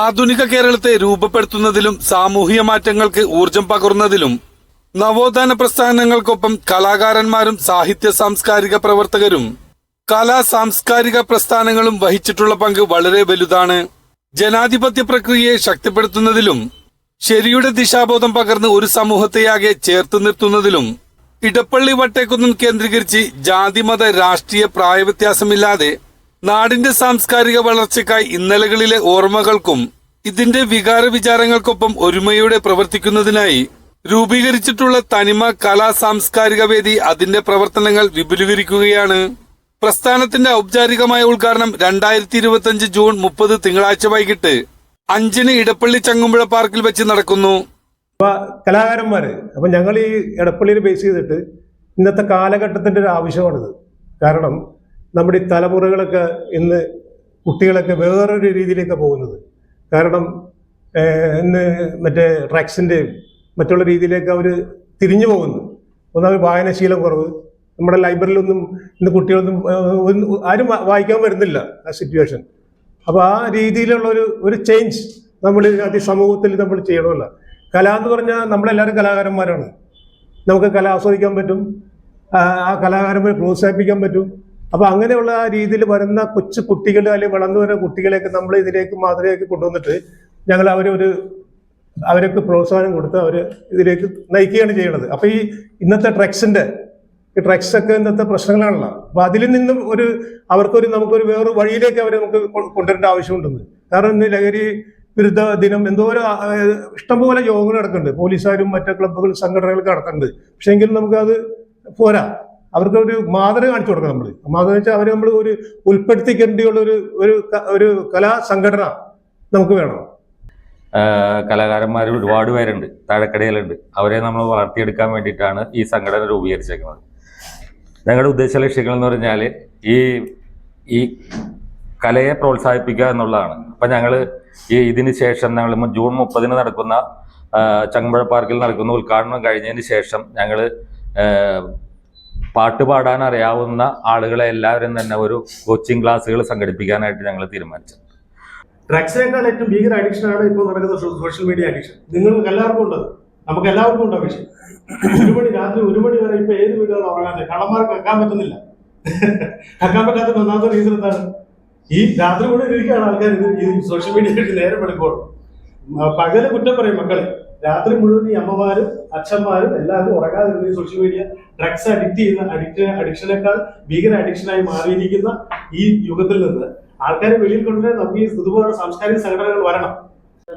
ആധുനിക കേരളത്തെ രൂപപ്പെടുത്തുന്നതിലും സാമൂഹിക മാറ്റങ്ങൾക്ക് ഊർജം പകർന്നതിലും നവോത്ഥാന പ്രസ്ഥാനങ്ങൾക്കൊപ്പം കലാകാരന്മാരും സാഹിത്യ സാംസ്കാരിക പ്രവർത്തകരും കലാ സാംസ്കാരിക പ്രസ്ഥാനങ്ങളും വഹിച്ചിട്ടുള്ള പങ്ക് വളരെ വലുതാണ്. ജനാധിപത്യ പ്രക്രിയയെ ശക്തിപ്പെടുത്തുന്നതിലും ശരിയുടെ ദിശാബോധം പകർന്ന് ഒരു സമൂഹത്തെയാകെ ചേർത്ത് നിർത്തുന്നതിലും ഇടപ്പള്ളി വട്ടേക്കുന്നം കേന്ദ്രീകരിച്ച് ജാതിമത രാഷ്ട്രീയ പ്രായവ്യത്യാസമില്ലാതെ നാടിന്റെ സാംസ്കാരിക വളർച്ചയ്ക്കായി ഇന്നലകളിലെ ഓർമ്മകൾക്കും ഇതിന്റെ വികാര വിചാരങ്ങൾക്കൊപ്പം ഒരുമയോടെ പ്രവർത്തിക്കുന്നതിനായി രൂപീകരിച്ചിട്ടുള്ള തനിമ കലാ സാംസ്കാരിക വേദി അതിന്റെ പ്രവർത്തനങ്ങൾ വിപുലീകരിക്കുകയാണ്. പ്രസ്ഥാനത്തിന്റെ ഔപചാരികമായ ഉദ്ഘാടനം 2025 ജൂൺ 30 തിങ്കളാഴ്ച വൈകിട്ട് 5 ഇടപ്പള്ളി ചങ്ങമ്പുഴ പാർക്കിൽ വെച്ച് നടക്കുന്നു. കലാകാരന്മാര് അപ്പൊ ഞങ്ങൾ ഈ എടപ്പള്ളിയിൽ ബേസ് ചെയ്തിട്ട് ഇന്നത്തെ കാലഘട്ടത്തിന്റെ ഒരു ആവശ്യമാണിത്. കാരണം നമ്മുടെ ഈ തലമുറകളൊക്കെ ഇന്ന് കുട്ടികളൊക്കെ വേറൊരു രീതിയിലേക്ക് പോകുന്നത്. കാരണം ഇന്ന് മറ്റേ ഡ്രഗ്സിൻ്റെയും മറ്റുള്ള രീതിയിലേക്ക് അവർ തിരിഞ്ഞു പോകുന്നു. ഒന്നാമത് വായനാശീലം കുറവ്. നമ്മുടെ ലൈബ്രറിയിലൊന്നും ഇന്ന് കുട്ടികളൊന്നും ആരും വായിക്കാൻ വരുന്നില്ല ആ സിറ്റുവേഷൻ. അപ്പോൾ ആ രീതിയിലുള്ള ഒരു ചേഞ്ച് നമ്മൾ സമൂഹത്തിൽ നമ്മൾ ചെയ്യണമല്ലോ. കല എന്ന് പറഞ്ഞാൽ നമ്മളെല്ലാവരും കലാകാരന്മാരാണ്. നമുക്ക് കല ആസ്വദിക്കാൻ പറ്റും, ആ കലാകാരന്മാരെ പ്രോത്സാഹിപ്പിക്കാൻ പറ്റും. അപ്പോൾ അങ്ങനെയുള്ള ആ രീതിയിൽ വരുന്ന കൊച്ചു കുട്ടികൾ അല്ലെങ്കിൽ വളർന്നു വരുന്ന കുട്ടികളെയൊക്കെ നമ്മൾ ഇതിലേക്ക് മാതൃകയാക്കി കൊണ്ടുവന്നിട്ട് ഞങ്ങൾ അവർക്ക് പ്രോത്സാഹനം കൊടുത്ത് അവർ ഇതിലേക്ക് നയിക്കുകയാണ് ചെയ്യണത്. അപ്പോൾ ഈ ഇന്നത്തെ ഡ്രഗ്സൊക്കെ ഇന്നത്തെ പ്രശ്നങ്ങളാണല്ലോ. അപ്പോൾ അതിൽ നിന്നും നമുക്കൊരു വേറൊരു വഴിയിലേക്ക് അവരെ നമുക്ക് കൊണ്ടുവരേണ്ട ആവശ്യമുണ്ടെന്ന്. കാരണം ഇന്ന് ലഹരി വിരുദ്ധ ദിനം എന്തോരം ഇഷ്ടംപോലെ യോഗങ്ങൾ നടക്കുന്നുണ്ട്. പോലീസുകാരും മറ്റു ക്ലബ്ബുകൾ സംഘടനകളൊക്കെ നടത്തുന്നുണ്ട്. പക്ഷെ എങ്കിലും നമുക്കത് പോരാ. അവർക്ക് ഒരു മാതൃക കാണിച്ചു കൊടുക്കണം. മാതൃക വെച്ചാൽ അവർ നമ്മൾ ഒരു ഉൾപ്പെടുത്തിക്കേണ്ടിയുള്ള ഒരു കലാ സംഘടന നമുക്ക് വേണം. കലാകാരന്മാർ ഒരുപാട് പേരുണ്ട്, താഴെക്കടയിലുണ്ട്. അവരെ നമ്മൾ വളർത്തിയെടുക്കാൻ വേണ്ടിയിട്ടാണ് ഈ സംഘടന രൂപീകരിച്ചേക്കുന്നത്. ഞങ്ങളുടെ ഉദ്ദേശ ലക്ഷ്യങ്ങൾ എന്ന് പറഞ്ഞാൽ ഈ കലയെ പ്രോത്സാഹിപ്പിക്കുക എന്നുള്ളതാണ്. അപ്പം ഞങ്ങൾ ഇതിന് ശേഷം ഞങ്ങൾ ജൂൺ 30 നടക്കുന്ന ചങ്ങമ്പുഴ പാർക്കിൽ നടക്കുന്ന ഉദ്ഘാടനം കഴിഞ്ഞതിന് ശേഷം ഞങ്ങൾ പാട്ട് പാടാൻ അറിയാവുന്ന ആളുകളെ എല്ലാവരും തന്നെ ഒരു കോച്ചിങ് ക്ലാസ്സുകൾ സംഘടിപ്പിക്കാനായിട്ട് ഞങ്ങൾ തീരുമാനിച്ചു. ഡ്രഗ്സിനേക്കാൾ ഏറ്റവും ഭീകര അഡിക്ഷനാണ് ഇപ്പോൾ നടക്കുന്ന സോഷ്യൽ മീഡിയ അഡിക്ഷൻ. നിങ്ങൾക്ക് എല്ലാവർക്കും ഉണ്ട്, നമുക്ക് എല്ലാവർക്കും ഉണ്ട്. പക്ഷേ രാത്രി 1 മണി വരെ ഇപ്പൊ ഏത് വീടുകളും ഉറങ്ങാൻ കള്ളന്മാർക്ക് വെക്കാൻ പറ്റുന്നില്ല. വെക്കാൻ പറ്റാത്ത ഒന്നാമത്തെ റീസൺ എന്താണ്? ഈ രാത്രി കൂടെ ഇരിക്കുകയാണ് ആൾക്കാർ ഈ സോഷ്യൽ മീഡിയയിലേക്ക് നേരം വെളുക്കുമ്പോൾ. പകല് കുറ്റം പറയും മക്കളെ, രാത്രി മുഴുവൻ ഈ അമ്മമാരും അച്ഛന്മാരും എല്ലാവരും ഉറങ്ങാതിരുന്ന ഈ സോഷ്യൽ മീഡിയ ഡ്രഗ്സ് അഡിക്ഷനേക്കാൾ ഭീകര അഡിക്ഷനായി മാറിയിരിക്കുന്ന ഈ യുഗത്തിൽ നിന്ന് ആൾക്കാരെ വെളിയിൽ കൊണ്ടുവരാൻ നമുക്ക് ഈ ഇതുപോലുള്ള സാംസ്കാരിക സംഘടനകൾ വരണം.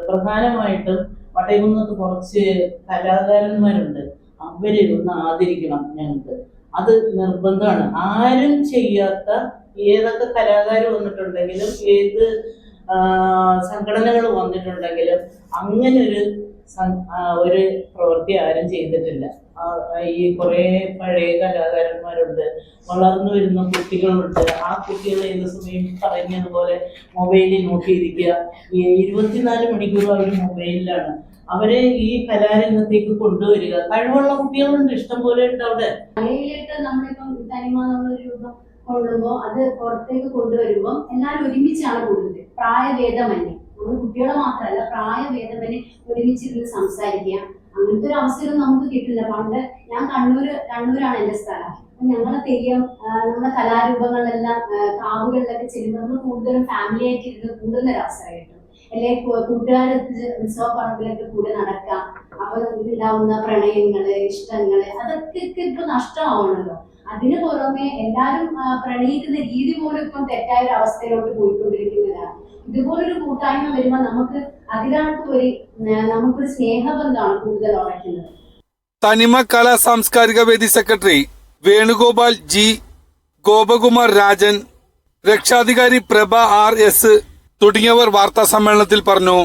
പ്രധാനമായിട്ടും വട്ടയകുന്നത്ത് കുറച്ച് കലാകാരന്മാരുണ്ട്, അവരെ ഒന്ന് ആദരിക്കണം ഞങ്ങൾക്ക്. അത് നിർബന്ധമാണ്. ആരും ചെയ്യാത്ത ഏതൊക്കെ കലാകാരർ വന്നിട്ടുണ്ടെങ്കിലും ഏത് സംഘടനകൾ വന്നിട്ടുണ്ടെങ്കിലും അങ്ങനെ ഒരു പ്രവൃത്തി ആരും ചെയ്തിട്ടില്ല. ഈ കുറേ പഴയ കലാകാരന്മാരുണ്ട്, വളർന്നു വരുന്ന കുട്ടികളുണ്ട്. ആ കുട്ടികൾ ഏത് സമയം പറഞ്ഞതുപോലെ മൊബൈലിൽ നോക്കിയിരിക്കുക. 24 മണിക്കൂറും അവർ മൊബൈലിലാണ്. അവരെ ഈ കലാരംഗത്തേക്ക് കൊണ്ടുവരിക. കഴിവുള്ള കുട്ടികളുണ്ട്, ഇഷ്ടം പോലെ ഉണ്ട് അവിടെ. നമ്മളിപ്പം തനിമ നമ്മളൊരു രൂപം കൊള്ളുമ്പോൾ അത് പുറത്തേക്ക് കൊണ്ടുവരുമ്പോൾ എല്ലാവരും ഒരുമിച്ചാണ് കൂടുന്നത്. പ്രായഭേദമന്യേ, നമ്മൾ കുട്ടികളെ മാത്രമല്ല പ്രായഭേദമന്യേ ഒരുമിച്ചിരുന്ന് സംസാരിക്കുക. അങ്ങനത്തെ ഒരു അവസരം നമുക്ക് കിട്ടില്ല. പണ്ട് ഞാൻ കണ്ണൂരാണ് എൻ്റെ സ്ഥലം. അപ്പൊ ഞങ്ങളെ തെയ്യം, നമ്മുടെ കലാരൂപങ്ങളെല്ലാം കാവുകളിലൊക്കെ ചെല്ലുമ്പോൾ നമ്മൾ കൂടുതലും ഫാമിലി ആയിട്ട് ഇരുന്ന് കൂടുന്ന ഒരു അവസരം കിട്ടും. അല്ലെങ്കിൽ കൂട്ടുകാരത്ത് ഉത്സവ പറമ്പിലൊക്കെ കൂടെ നടക്കാം. അപ്പൊ നമുക്കുണ്ടാവുന്ന പ്രണയങ്ങള്, ഇഷ്ടങ്ങള് അതൊക്കെ ഇപ്പൊ നഷ്ടമാവണല്ലോ. അതിന് പുറമെ എല്ലാവരും പ്രണയിക്കുന്ന രീതി പോലും ഇപ്പം തെറ്റായ ഒരു അവസ്ഥയിലോട്ട് പോയിക്കൊണ്ടിരിക്കുന്നതാണ്. ഇതുപോലൊരു കൂട്ടായ്മ വരുമ്പോൾ നമുക്കൊരു സ്നേഹബന്ധമാണ് കൂടുതൽ ഉറയ്ക്കുന്നത്. തനിമ കലാ സാംസ്കാരിക വേദി സെക്രട്ടറി വേണുഗോപാൽ ജി, ഗോപകുമാർ രാജൻ, രക്ഷാധികാരി പ്രഭ RS തുടങ്ങിയവർ വാർത്താ സമ്മേളനത്തിൽ പറഞ്ഞു.